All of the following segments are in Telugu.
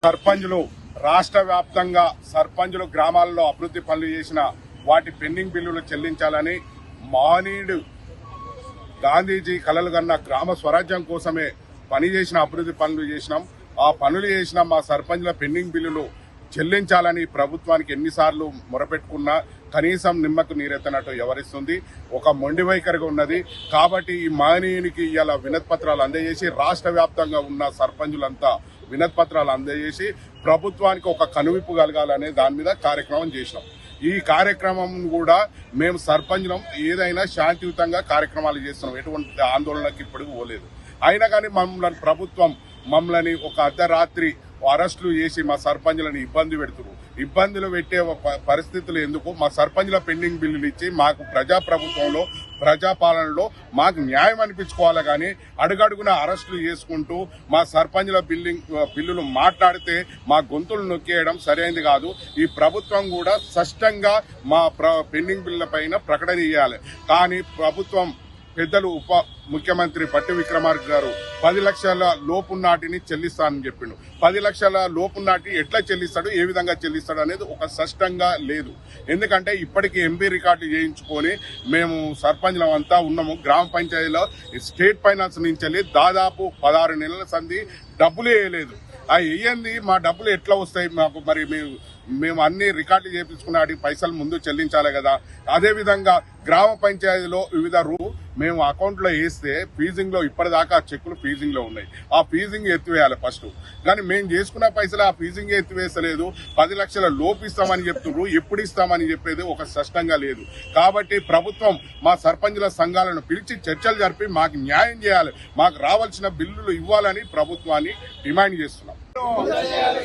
సర్పంచులు రాష్ట్ర వ్యాప్తంగా సర్పంచులు గ్రామాల్లో అభివృద్ధి పనులు చేసిన వాటి పెండింగ్ బిల్లులు చెల్లించాలని మహనీయుడు గాంధీజీ కలలు కన్న గ్రామ స్వరాజ్యం కోసమే పనిచేసిన అభివృద్ధి పనులు చేసినాం. ఆ పనులు చేసిన మా సర్పంచుల పెండింగ్ బిల్లులు చెల్లించాలని ప్రభుత్వానికి ఎన్నిసార్లు మొరపెట్టుకున్నా కనీసం నిమ్మకు నీరెత్తనట్టు వ్యవహరిస్తుంది. ఒక మొండి వైఖరిగా ఉన్నది. కాబట్టి ఈ మహనీయునికి ఇలా వినతిపత్రాలు అందజేసి రాష్ట్ర వ్యాప్తంగా ఉన్న సర్పంచులంతా వినతిపత్రాలు అందజేసి ప్రభుత్వానికి ఒక కనువిప్పు కలగాలనే దాని మీద కార్యక్రమం చేసినాం. ఈ కార్యక్రమం కూడా మేము సర్పంచులం ఏదైనా శాంతియుతంగా కార్యక్రమాలు చేస్తున్నాం. ఎటువంటి ఆందోళనకి ఇప్పటికి పోలేదు. అయినా కానీ ప్రభుత్వం మమ్మల్ని ఒక అర్ధరాత్రి అరెస్టులు చేసి మా సర్పంచులను ఇబ్బందులు పెట్టే పరిస్థితులు ఎందుకు? మా సర్పంచుల పెండింగ్ బిల్లులు ఇచ్చి మాకు ప్రజాప్రభుత్వంలో ప్రజాపాలనలో మాకు న్యాయం అనిపించుకోవాలి. కానీ అడుగడుగున అరెస్టులు చేసుకుంటూ మా సర్పంచుల బిల్లులు మాట్లాడితే మా గొంతులు నొక్కేయడం సరైనది కాదు. ఈ ప్రభుత్వం కూడా స్పష్టంగా మా పెండింగ్ బిల్లుల పైన ప్రకటన చేయాలి. కానీ ప్రభుత్వం పెద్దలు ఉప ముఖ్యమంత్రి పట్టి విక్రమార్క గారు 10 లక్షల లోపున్నాటిని చెల్లిస్తానని చెప్పిండు. 10 లక్షల లోపున్నాటి ఎట్లా చెల్లిస్తాడు, ఏ విధంగా చెల్లిస్తాడు అనేది ఒక స్పష్టంగా లేదు. ఎందుకంటే ఇప్పటికీ ఎంపీ రికార్డు చేయించుకొని మేము సర్పంచ్లం అంతా ఉన్నాము. గ్రామ పంచాయతీలో స్టేట్ ఫైనాన్స్ నుంచి దాదాపు 16 నెలల సంధి డబ్బులు వేయలేదు. వేయండి మా డబ్బులు ఎట్లా వస్తాయి మాకు? మరి మేము అన్ని రికార్డులు చేయించుకున్న వాటికి పైసలు ముందు చెల్లించాలి కదా. అదేవిధంగా గ్రామ పంచాయతీలో వివిధ మేము అకౌంట్లో వేస్తే ఫీజింగ్ లో ఇప్పటిదాకా చెక్కులు ఫీజింగ్ లో ఉన్నాయి. ఆ ఫీజింగ్ ఎత్తివేయాలి ఫస్ట్. కానీ మేము చేసుకున్న పైసలు ఆ ఫీజింగ్ ఎత్తివేసలేదు. 10 లక్షల లోపు ఇస్తామని చెప్తున్నారు. ఎప్పుడు ఇస్తామని చెప్పేది ఒక స్పష్టంగా లేదు. కాబట్టి ప్రభుత్వం మా సర్పంచుల సంఘాలను పిలిచి చర్చలు జరిపి మాకు న్యాయం చేయాలి. మాకు రావాల్సిన బిల్లులు ఇవ్వాలని ప్రభుత్వాన్ని డిమాండ్ చేస్తున్నాం.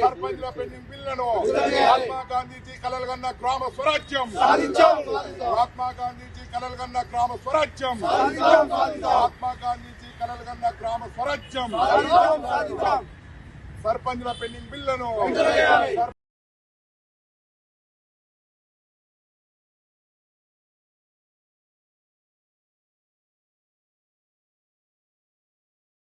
సర్పంచుల పెండింగ్ బిల్లులను మహాత్మా గాంధీజీ కలలు కన్న గ్రామ స్వరాజ్యం, మహాత్మా గాంధీజీ కలలు కన్న గ్రామ స్వరాజ్యం, మహాత్మా గాంధీజీ కలలు కన్న గ్రామ స్వరాజ్యం. సర్పంచుల పెండింగ్ బిల్లులను